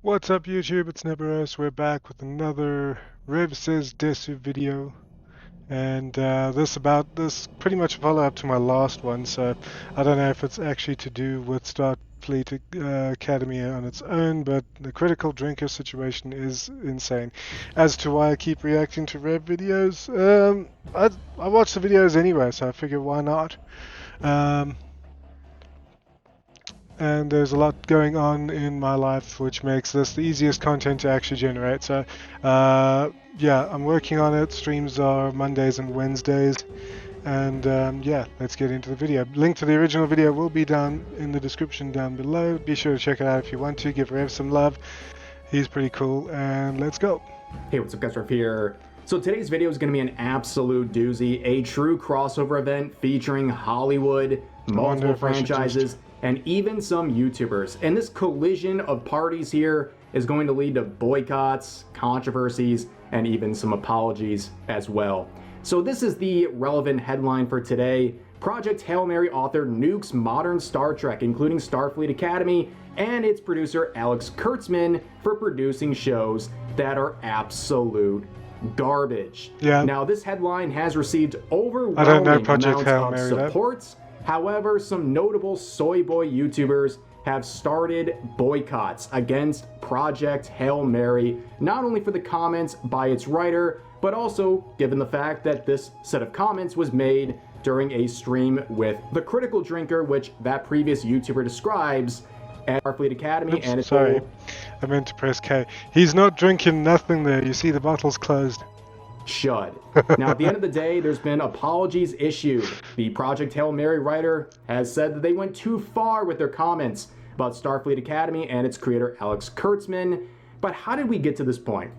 What's up YouTube, it's Neberos. We're back with another Rev Says Desu video. And this pretty much a follow-up to my last one, so I don't know if it's actually to do with Starfleet Academy on its own, but the critical drinker situation is insane. As to why I keep reacting to Rev videos, I watch the videos anyway, so I figure why not. And there's a lot going on in my life which makes this the easiest content to actually generate. So yeah, I'm working on it. Streams are Mondays and Wednesdays, and yeah, let's get into the video. Link to the original video will be down in the description down below. Be sure to check it out if you want to. Give Rev some love, he's pretty cool, and let's go. Hey, what's up guys, Rev here. So today's video is going to be an absolute doozy, a true crossover event featuring Hollywood, multiple franchises, and even some YouTubers. And this collision of parties here is going to lead to boycotts, controversies, and even some apologies as well. So this is the relevant headline for today. Project Hail Mary author nukes modern Star Trek, including Starfleet Academy, and its producer Alex Kurtzman for producing shows that are absolute garbage. Yeah. Now this headline has received overwhelming amounts of support. However, some notable soy boy YouTubers have started boycotts against Project Hail Mary, not only for the comments by its writer, but also given the fact that this set of comments was made during a stream with the critical drinker, which that previous YouTuber describes at Starfleet Academy. Oops, and it's sorry, I meant to press K. He's not drinking nothing there. You see the bottle's closed. Should. Now, at the end of the day, there's been apologies issued. The Project Hail Mary writer has said that they went too far with their comments about Starfleet Academy and its creator, Alex Kurtzman. But how did we get to this point?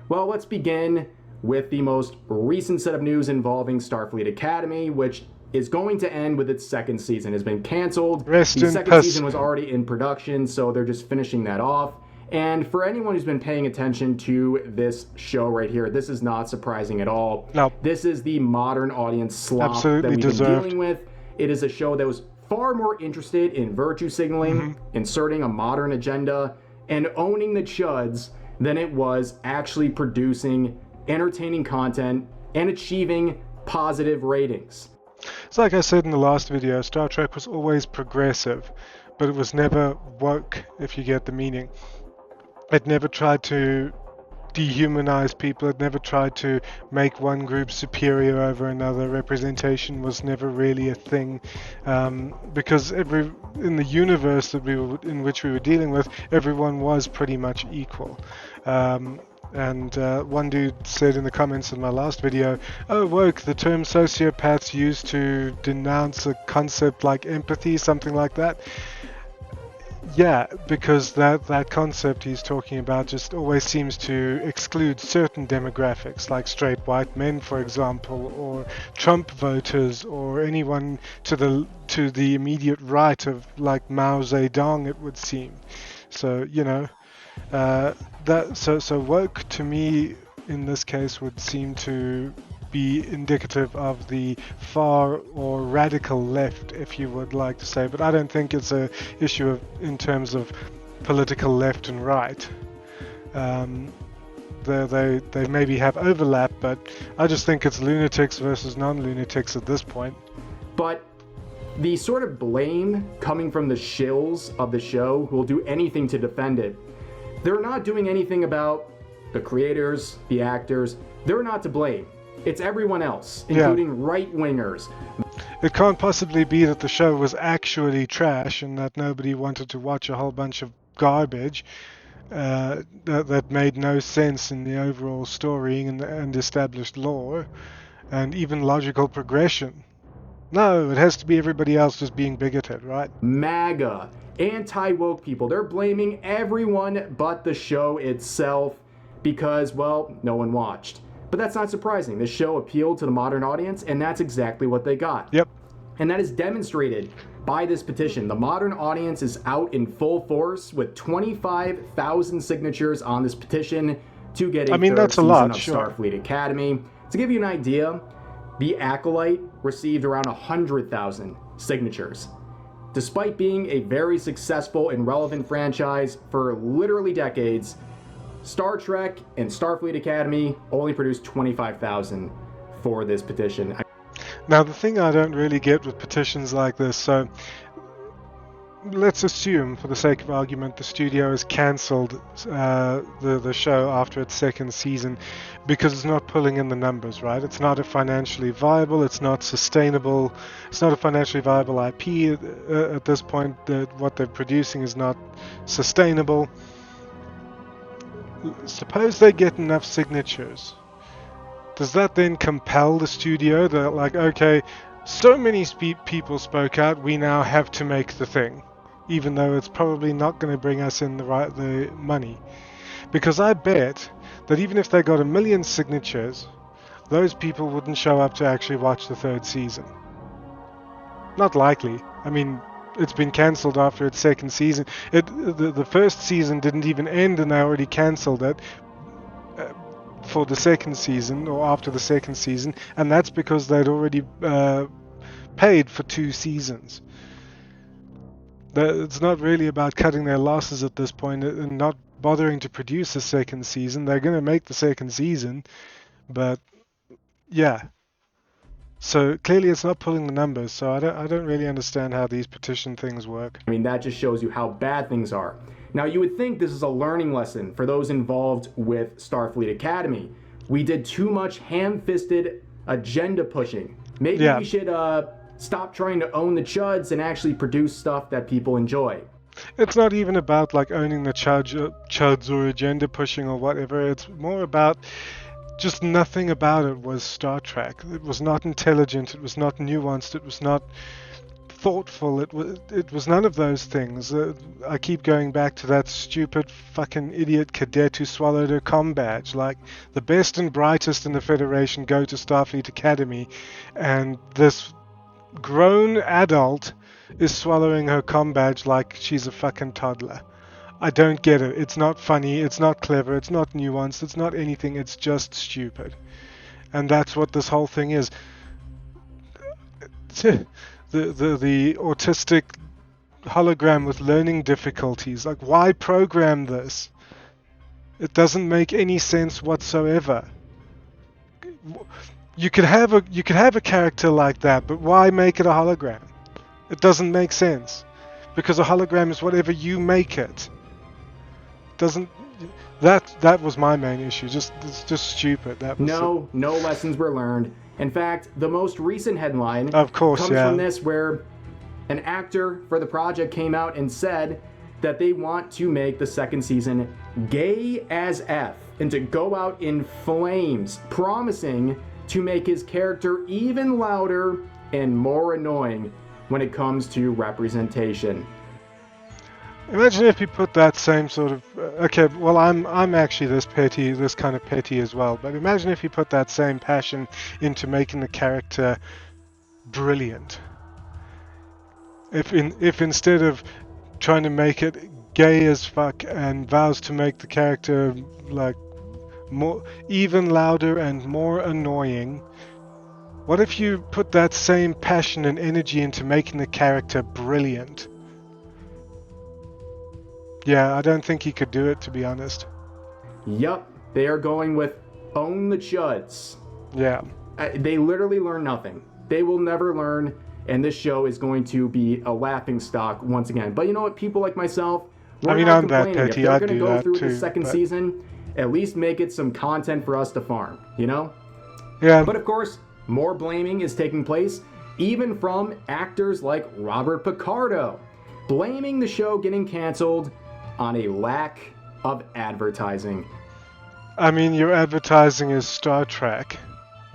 Well, let's begin with the most recent set of news involving Starfleet Academy, which is going to end with its second season. It has been canceled. The second season was already in production, so they're just finishing that off. And for anyone who's been paying attention to this show right here, this is not surprising at all. No. This is the modern audience slop Absolutely that we've deserved. been dealing with. It is a show that was far more interested in virtue signaling, inserting a modern agenda, and owning the chuds than it was actually producing entertaining content and achieving positive ratings. It's like I said in the last video, Star Trek was always progressive, but it was never woke, if you get the meaning. It never tried to dehumanize people. It never tried to make one group superior over another. Representation was never really a thing, because in the universe in which we were dealing with, everyone was pretty much equal. And one dude said in the comments in my last video, "Oh, woke, the term sociopaths used to denounce a concept like empathy," something like that. Yeah, because that concept he's talking about just always seems to exclude certain demographics, like straight white men, for example, or Trump voters, or anyone to the immediate right of like Mao Zedong, it would seem. So you know, so woke to me in this case would seem to be indicative of the far or radical left, if you would like to say, but I don't think it's a issue in terms of political left and right. They maybe have overlap, but I just think it's lunatics versus non-lunatics at this point. But the sort of blame coming from the shills of the show who will do anything to defend it, they're not doing anything about the creators, the actors. They're not to blame. It's everyone else, including right-wingers. It can't possibly be that the show was actually trash and that nobody wanted to watch a whole bunch of garbage that made no sense in the overall story and established lore and even logical progression. No, it has to be everybody else just being bigoted, right? MAGA, anti-woke people, they're blaming everyone but the show itself because, well, no one watched. But that's not surprising. This show appealed to the modern audience, and that's exactly what they got. Yep. And that is demonstrated by this petition. The modern audience is out in full force with 25,000 signatures on this petition to get a third that's a season lot, of sure. Starfleet Academy. To give you an idea, The Acolyte received around 100,000 signatures. Despite being a very successful and relevant franchise for literally decades, Star Trek and Starfleet Academy only produced 25,000 for this petition. Now, the thing I don't really get with petitions like this, so let's assume, for the sake of argument, the studio has cancelled the show after its second season because it's not pulling in the numbers, right? It's not a financially viable, it's not sustainable, it's not a financially viable IP at this point. What they're producing is not sustainable. Suppose they get enough signatures. Does that then compel the studio that, like, okay, so many people spoke out, we now have to make the thing, even though it's probably not going to bring us in the money? Because I bet that even if they got 1 million signatures, those people wouldn't show up to actually watch the third season. Not likely. I mean, it's been cancelled after its second season. The first season didn't even end and they already cancelled it for the second season, or after the second season, and that's because they'd already paid for 2 seasons. It's not really about cutting their losses at this point and not bothering to produce a second season. They're going to make the second season, but yeah. So clearly it's not pulling the numbers, so I don't really understand how these petition things work. I mean, that just shows you how bad things are. Now, you would think this is a learning lesson for those involved with Starfleet Academy. We did too much ham-fisted agenda pushing. Maybe we should stop trying to own the chuds and actually produce stuff that people enjoy. It's not even about like owning the chuds or agenda pushing or whatever. It's more about just nothing about it was Star Trek. It was not intelligent. It was not nuanced. It was not thoughtful. It was none of those things. I keep going back to that stupid fucking idiot cadet who swallowed her comm badge. Like, the best and brightest in the Federation go to Starfleet Academy, and this grown adult is swallowing her comm badge like she's a fucking toddler. I don't get it. It's not funny, it's not clever, it's not nuanced, it's not anything, it's just stupid. And that's what this whole thing is. The autistic hologram with learning difficulties. Like, why program this? It doesn't make any sense whatsoever. You could have a character like that, but why make it a hologram? It doesn't make sense, because a hologram is whatever you make it. That was my main issue. It's just stupid. No lessons were learned. In fact, the most recent headline comes from this, where an actor for the project came out and said that they want to make the second season gay as F and to go out in flames, promising to make his character even louder and more annoying when it comes to representation. Imagine if you put that same sort of okay, well, I'm actually this kind of petty as well, but imagine if you put that same passion into making the character brilliant. If instead of trying to make it gay as fuck and vows to make the character like more even louder and more annoying, what if you put that same passion and energy into making the character brilliant? Yeah, I don't think he could do it, to be honest. Yup, they are going with own the chuds. Yeah. They literally learn nothing. They will never learn, and this show is going to be a laughingstock once again. But you know what, people like myself, I'm that petty. If they're going to go through too, the second season, at least make it some content for us to farm, you know? Yeah. But of course, more blaming is taking place, even from actors like Robert Picardo, blaming the show getting canceled on a lack of advertising. I mean, your advertising is Star Trek.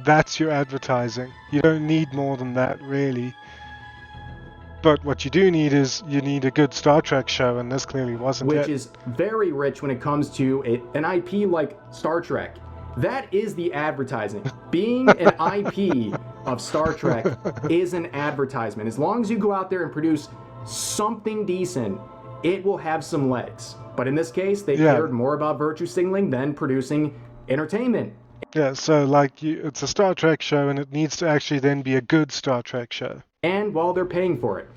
That's your advertising. You don't need more than that, really. But what you do need is, you need a good Star Trek show, and this clearly wasn't it. Which is very rich when it comes to an IP like Star Trek. That is the advertising. Being an IP of Star Trek is an advertisement. As long as you go out there and produce something decent, it will have some legs. But in this case, they cared more about virtue signaling than producing entertainment. Yeah, so like it's a Star Trek show, and it needs to actually then be a good Star Trek show. And while they're paying for it.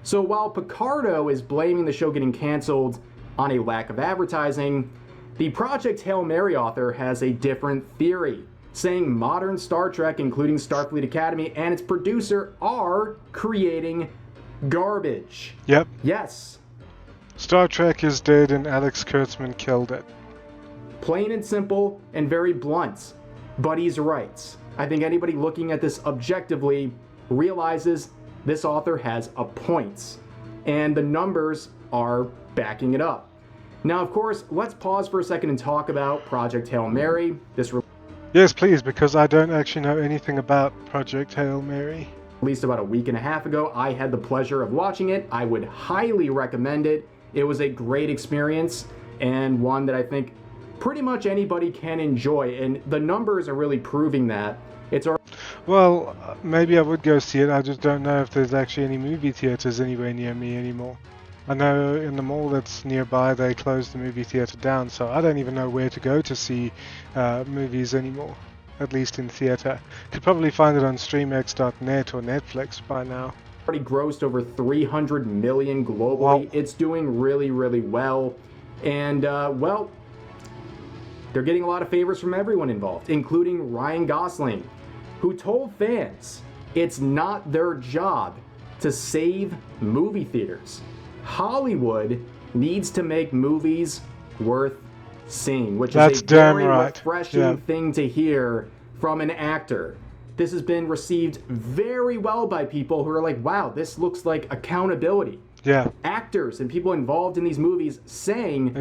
So while Picardo is blaming the show getting canceled on a lack of advertising, the Project Hail Mary author has a different theory, saying modern Star Trek, including Starfleet Academy and its producer, are creating garbage. Yep. Yes. Star Trek is dead and Alex Kurtzman killed it. Plain and simple and very blunt. But he's right. I think anybody looking at this objectively realizes this author has a point. And the numbers are backing it up. Now, of course, let's pause for a second and talk about Project Hail Mary. Yes, please, because I don't actually know anything about Project Hail Mary. Released about a week and a half ago. I had the pleasure of watching it. I would highly recommend it. It was a great experience and one that I think pretty much anybody can enjoy. And the numbers are really proving that. Well, maybe I would go see it. I just don't know if there's actually any movie theaters anywhere near me anymore. I know in the mall that's nearby they closed the movie theater down, so I don't even know where to go to see movies anymore, at least in theater. Could probably find it on streamx.net or Netflix by now. Already grossed over 300 million globally. Wow. It's doing really, really well. And, well, they're getting a lot of favors from everyone involved, including Ryan Gosling, who told fans it's not their job to save movie theaters. Hollywood needs to make movies worth seeing, which is a very refreshing thing to hear from an actor. This has been received very well by people who are like, wow, this looks like accountability. Yeah. Actors and people involved in these movies saying,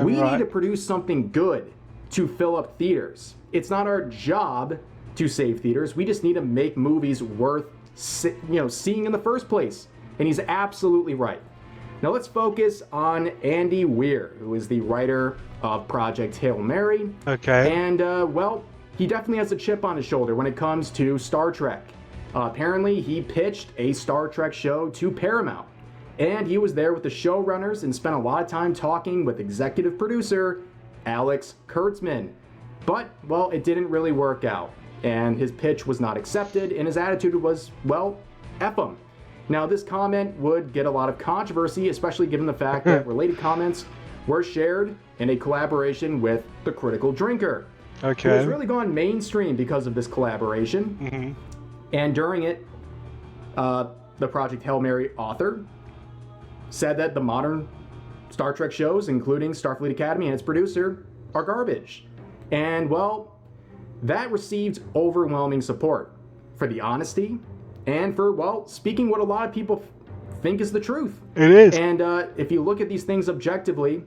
we need to produce something good to fill up theaters. It's not our job to save theaters. We just need to make movies worth seeing in the first place. And he's absolutely right. Now let's focus on Andy Weir, who is the writer of Project Hail Mary. Okay. And, well, he definitely has a chip on his shoulder when it comes to Star Trek. Apparently, he pitched a Star Trek show to Paramount. And he was there with the showrunners and spent a lot of time talking with executive producer Alex Kurtzman. But, well, it didn't really work out. And his pitch was not accepted, and his attitude was, well, F him. Now, this comment would get a lot of controversy, especially given the fact that related comments were shared in a collaboration with The Critical Drinker. Okay. It has really gone mainstream because of this collaboration. Mm-hmm. And during it, the Project Hail Mary author said that the modern Star Trek shows, including Starfleet Academy and its producer, are garbage. And, well, that received overwhelming support for the honesty and for, well, speaking what a lot of people think is the truth. It is. And if you look at these things objectively,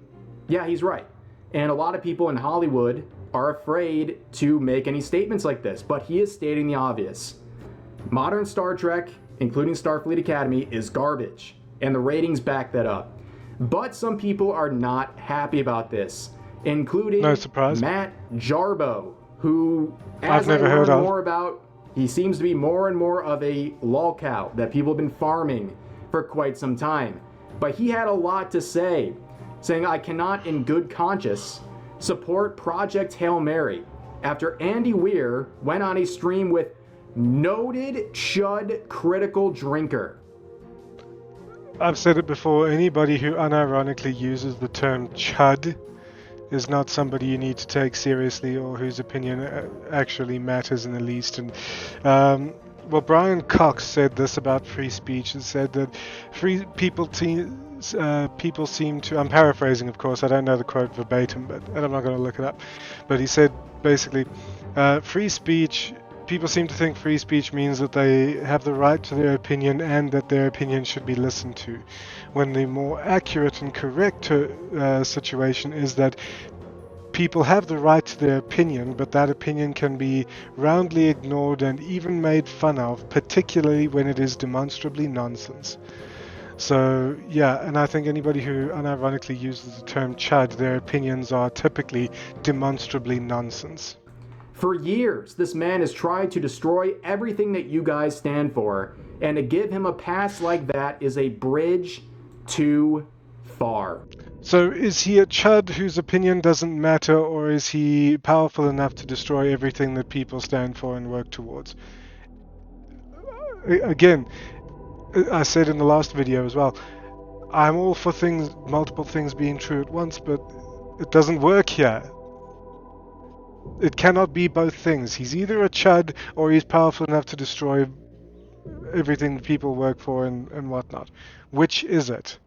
yeah, he's right. And a lot of people in Hollywood are afraid to make any statements like this, but he is stating the obvious. Modern Star Trek, including Starfleet Academy, is garbage, and the ratings back that up. But some people are not happy about this, including Matt Jarbo, who, as I learned more about, he seems to be more and more of a lolcow that people have been farming for quite some time. But he had a lot to say, saying, I cannot in good conscience support Project Hail Mary after Andy Weir went on a stream with noted chud critical drinker. I've said it before, anybody who unironically uses the term chud is not somebody you need to take seriously or whose opinion actually matters in the least. And well, Brian Cox said this about free speech and said that people seem to, I'm paraphrasing of course, I don't know the quote verbatim, and I'm not going to look it up, but he said basically free speech, people seem to think free speech means that they have the right to their opinion and that their opinion should be listened to, when the more accurate and correct situation is that people have the right to their opinion, but that opinion can be roundly ignored and even made fun of, particularly when it is demonstrably nonsense. So, yeah, and I think anybody who unironically uses the term chud, their opinions are typically demonstrably nonsense. For years, this man has tried to destroy everything that you guys stand for, and to give him a pass like that is a bridge too far. So is he a chud whose opinion doesn't matter, or is he powerful enough to destroy everything that people stand for and work towards? Again, I said in the last video as well, I'm all for multiple things being true at once, but it doesn't work here. It cannot be both things. He's either a chud or he's powerful enough to destroy everything that people work for and whatnot. Which is it?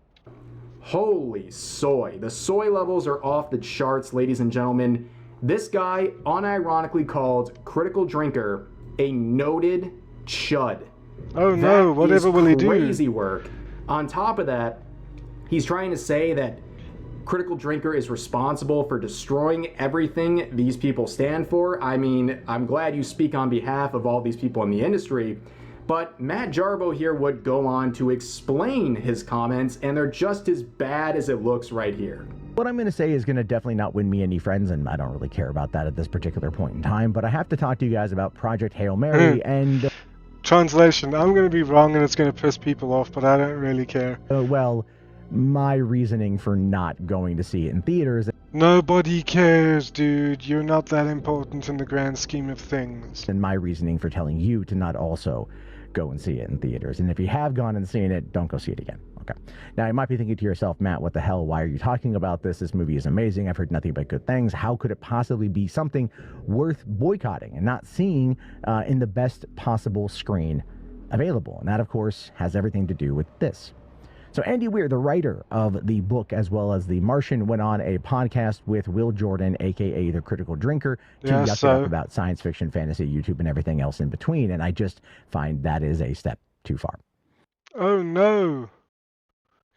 Holy soy. The soy levels are off the charts, ladies and gentlemen. This guy unironically called Critical Drinker a noted chud. Oh no, whatever will he do? Crazy work. On top of that, he's trying to say that Critical Drinker is responsible for destroying everything these people stand for. I mean, I'm glad you speak on behalf of all these people in the industry, but Matt Jarbo here would go on to explain his comments, and they're just as bad as it looks right here. What I'm going to say is going to definitely not win me any friends, and I don't really care about that at this particular point in time, but I have to talk to you guys about Project Hail Mary and... Translation, I'm going to be wrong and it's going to piss people off, but I don't really care. Well, my reasoning for not going to see it in theaters... Nobody cares, dude. You're not that important in the grand scheme of things. And my reasoning for telling you to not also go and see it in theaters. And if you have gone and seen it, don't go see it again. Okay. Now, you might be thinking to yourself, Matt, what the hell? Why are you talking about this? This movie is amazing. I've heard nothing but good things. How could it possibly be something worth boycotting and not seeing in the best possible screen available? And that, of course, has everything to do with this. So Andy Weir, the writer of the book as well as The Martian, went on a podcast with Will Jordan, a.k.a. The Critical Drinker, to yuck it up about science fiction, fantasy, YouTube, and everything else in between. And I just find that is a step too far. Oh, no.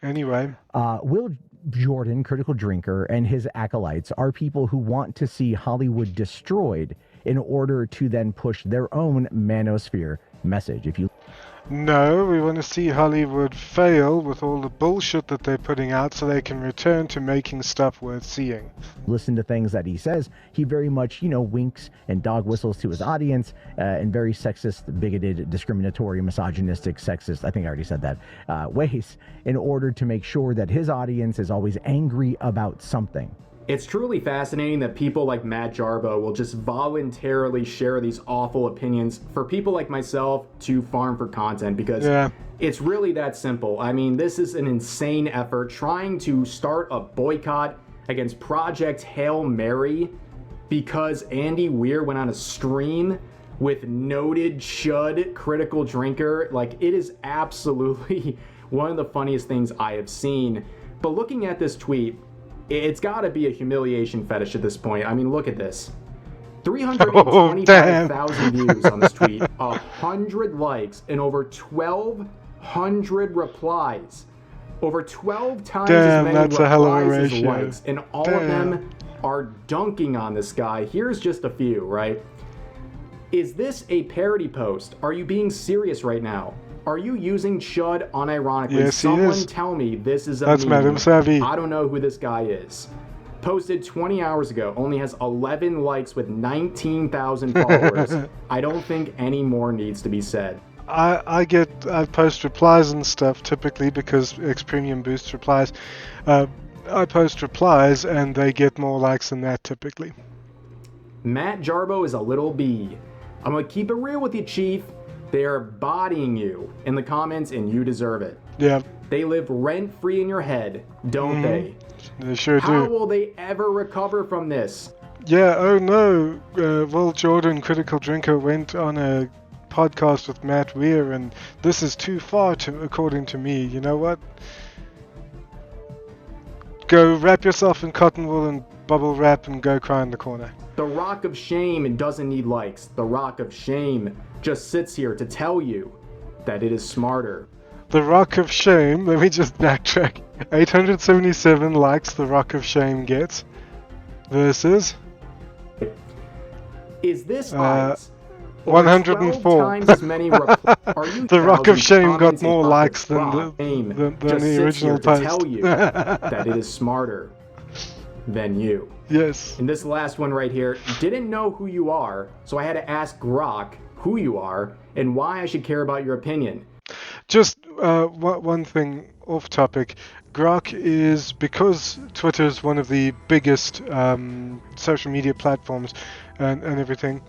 Anyway. Will Jordan, Critical Drinker, and his acolytes are people who want to see Hollywood destroyed in order to then push their own manosphere message. No, we want to see Hollywood fail with all the bullshit that they're putting out so they can return to making stuff worth seeing. Listen to things that he says. He very much, winks and dog whistles to his audience in very sexist, bigoted, discriminatory, misogynistic, sexist, I think I already said that, ways in order to make sure that his audience is always angry about something. It's truly fascinating that people like Matt Jarbo will just voluntarily share these awful opinions for people like myself to farm for content, because it's really that simple. I mean, this is an insane effort trying to start a boycott against Project Hail Mary because Andy Weir went on a stream with noted chud Critical Drinker. Like, it is absolutely one of the funniest things I have seen. But looking at this tweet, it's got to be a humiliation fetish at this point. I mean, look at this. 325,000 views on this tweet, 100 likes, and over 1,200 replies. Over 12 times as many replies as likes, and all of them are dunking on this guy. Here's just a few, right? Is this a parody post? Are you being serious right now? Are you using chud unironically? Yes, someone tell me this is a That's meme. Madame Savvy. I don't know who this guy is. Posted 20 hours ago, only has 11 likes with 19,000 followers. I don't think any more needs to be said. I post replies and stuff typically because X Premium boosts replies. I post replies and they get more likes than that typically. Matt Jarbo is a little bee. I'm gonna keep it real with you, Chief. They are bodying you in the comments, and you deserve it. Yeah. They live rent-free in your head, don't they? They sure do. How will they ever recover from this? Yeah, oh no. Will Jordan, Critical Drinker, went on a podcast with Matt Weir, and this is too far, according to me. You know what? Go wrap yourself in cotton wool and bubble wrap and go cry in the corner. The Rock of Shame doesn't need likes. The Rock of Shame just sits here to tell you that it is smarter. The Rock of Shame, let me just backtrack. 877 likes the Rock of Shame gets versus... Is this odds? 104. Times as many the Rock of Shame got more likes than the original post. To tell you that it is smarter than you. Yes. And this last one right here, didn't know who you are, so I had to ask Grok who you are and why I should care about your opinion. Just one thing off topic. Grok is, because Twitter is one of the biggest social media platforms and everything,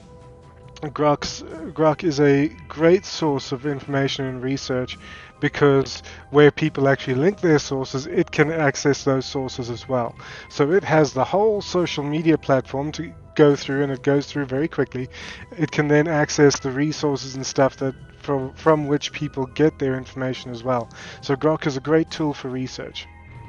Grok is a great source of information and research because where people actually link their sources, it can access those sources as well. So it has the whole social media platform to go through, and it goes through very quickly. It can then access the resources and stuff that from which people get their information as well. So Grok is a great tool for research.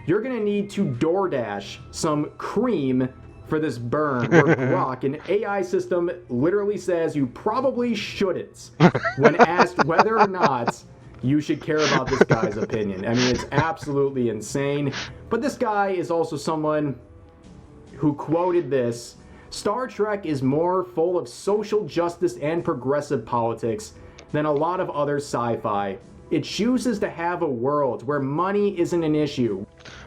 You're going to need to DoorDash some cream for this burn, where Grok, an AI system, literally says you probably shouldn't when asked whether or not you should care about this guy's opinion. I mean, it's absolutely insane. But this guy is also someone who quoted this: Star Trek is more full of social justice and progressive politics than a lot of other sci-fi. It chooses to have a world where money isn't an issue.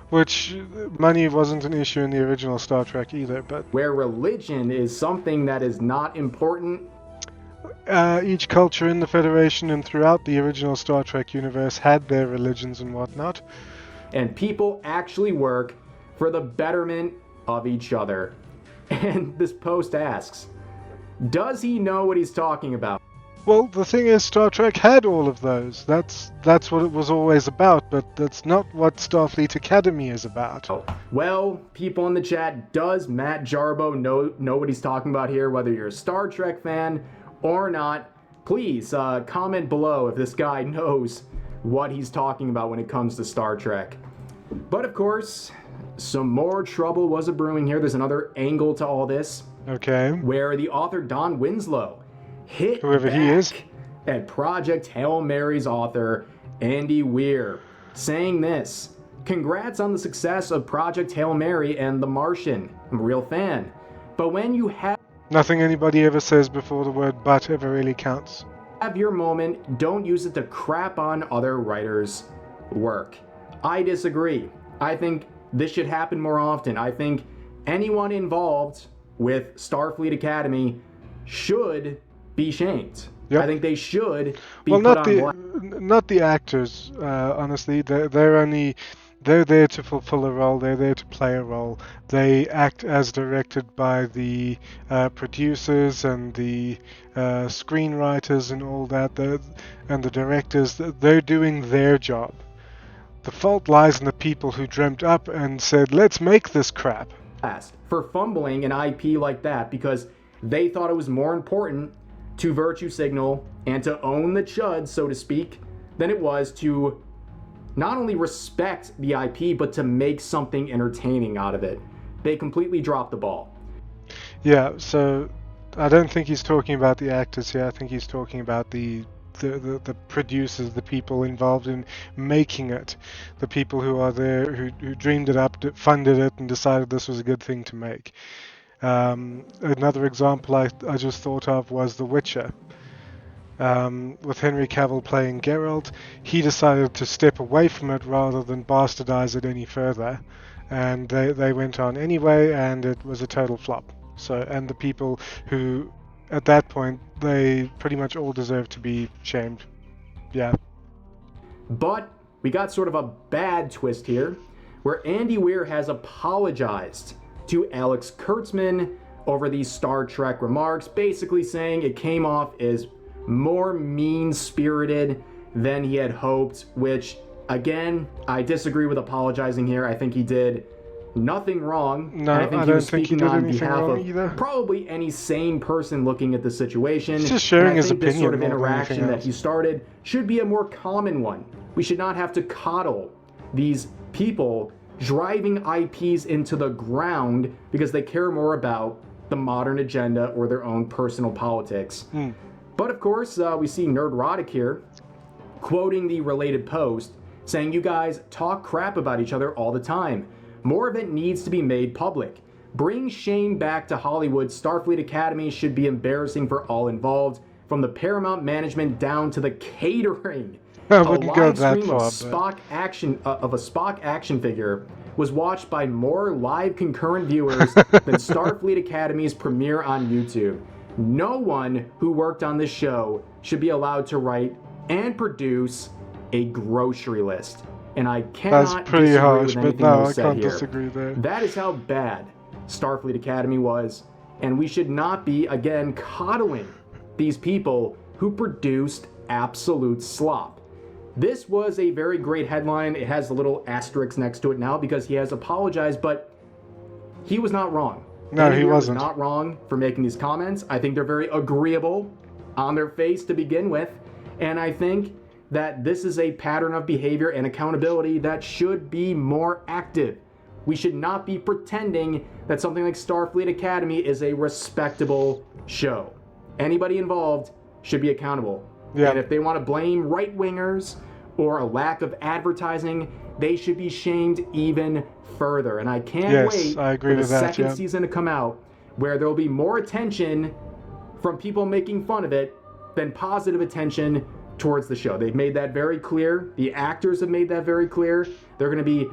Which money wasn't an issue in the original Star Trek either, but where religion is something that is not important. Each culture in the Federation and throughout the original Star Trek universe had their religions and whatnot. And people actually work for the betterment of each other. And this post asks, does he know what he's talking about? Well, the thing is, Star Trek had all of those. That's what it was always about, but that's not what Starfleet Academy is about. Well, people in the chat, does Matt Jarbo know what he's talking about here? Whether you're a Star Trek fan or not, please comment below if this guy knows what he's talking about when it comes to Star Trek. But of course, some more trouble was brewing here. There's another angle to all this. Okay. Where the author Don Winslow hit whoever he is at Project Hail Mary's author Andy Weir, saying this: congrats on the success of Project Hail Mary and The Martian. I'm a real fan. But when you have nothing anybody ever says before the word but ever really counts. Have your moment, don't use it to crap on other writers' work. I disagree. I think this should happen more often. I think anyone involved with Starfleet Academy should be shamed. Yep. I think they should be put on blast. Not the actors, honestly. They're there to fulfill a role. They're there to play a role. They act as directed by the producers and the screenwriters and all that, and the directors. They're doing their job. The fault lies in the people who dreamt up and said, let's make this crap. For fumbling an IP like that because they thought it was more important to virtue signal and to own the chud, so to speak, than it was to not only respect the IP, but to make something entertaining out of it. They completely dropped the ball. Yeah, so I don't think he's talking about the actors here. I think he's talking about the producers, the people involved in making it, the people who are there, who dreamed it up, funded it, and decided this was a good thing to make. Another example I just thought of was The Witcher. With Henry Cavill playing Geralt, he decided to step away from it rather than bastardize it any further, and they went on anyway, and it was a total flop. So, and the people who, at that point, they pretty much all deserve to be shamed. Yeah. But we got sort of a bad twist here, where Andy Weir has apologized to Alex Kurtzman over these Star Trek remarks, basically saying it came off as more mean-spirited than he had hoped, which, again, I disagree with apologizing here. I think he did nothing wrong. No, and I think I he don't was think he speaking did on anything behalf wrong of either. probably any sane person looking at the situation. He's just sharing his opinion. This sort of opinion more than interaction anything that else. he started should be a more common one. We should not have to coddle these people driving IPs into the ground because they care more about the modern agenda or their own personal politics. But of course, we see Nerdrotic here quoting the related post, saying, you guys talk crap about each other all the time. More of it needs to be made public. Bring shame back to Hollywood. Starfleet Academy should be embarrassing for all involved, from the Paramount management down to the catering. I A wouldn't go live that stream far, of a Spock action figure was watched by more live concurrent viewers than Starfleet Academy's premiere on YouTube. No one who worked on this show should be allowed to write and produce a grocery list. And I cannot That's pretty disagree harsh, with but anything no, that I was said can't here. disagree there. That is how bad Starfleet Academy was, and we should not be, again, coddling these people who produced absolute slop. This was a very great headline. It has a little asterisk next to it now because he has apologized, but he was not wrong. No, he wasn't. Was not wrong for making these comments. I think they're very agreeable on their face to begin with, and I think that this is a pattern of behavior and accountability that should be more active. We should not be pretending that something like Starfleet Academy is a respectable show. Anybody involved should be accountable. Yeah. And if they want to blame right-wingers or a lack of advertising, they should be shamed even further. And I can't wait for the second season to come out where there will be more attention from people making fun of it than positive attention towards the show. They've made that very clear. The actors have made that very clear. They're going to be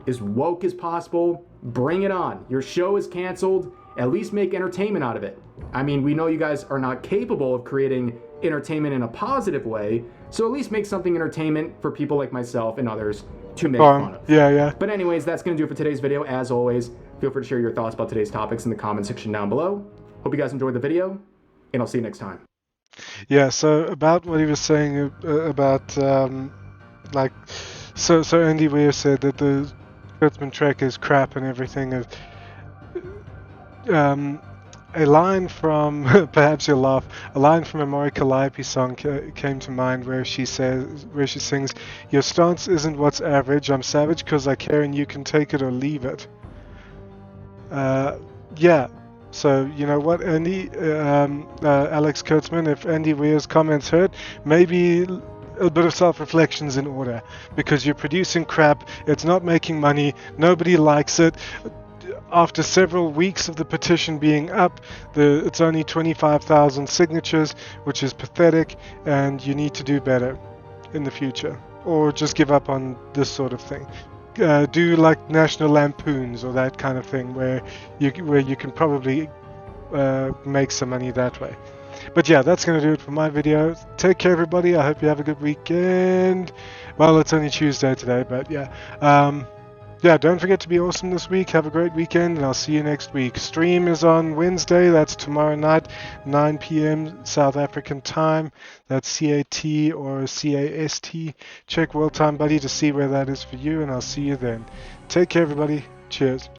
as woke as possible. Bring it on. Your show is canceled. At least make entertainment out of it. I mean, we know you guys are not capable of creating entertainment in a positive way, so at least make something entertainment for people like myself and others to make fun of. Yeah. But anyways, that's going to do it for today's video. As always, feel free to share your thoughts about today's topics in the comment section down below. Hope you guys enjoyed the video, and I'll see you next time. Yeah, so about what he was saying about, so Andy Weir said that the Kurtzman Trek is crap and everything. A line from, perhaps you'll laugh, a line from a Maury Calliope song came to mind where she sings, "Your stance isn't what's average, I'm savage because I care and you can take it or leave it." Yeah. So, you know what, Andy, Alex Kurtzman, if Andy Weir's comments hurt, maybe a bit of self-reflection's in order, because you're producing crap, it's not making money, nobody likes it. After several weeks of the petition being up, it's only 25,000 signatures, which is pathetic, and you need to do better in the future, or just give up on this sort of thing. Do like National Lampoons or that kind of thing, where you can probably make some money that way. But yeah, that's going to do it for my video. Take care, everybody. I hope you have a good weekend. Well, it's only Tuesday today, but yeah. Yeah, don't forget to be awesome this week. Have a great weekend, and I'll see you next week. Stream is on Wednesday. That's tomorrow night, 9 p.m. South African time. That's CAT or CAST. Check World Time Buddy to see where that is for you, and I'll see you then. Take care, everybody. Cheers.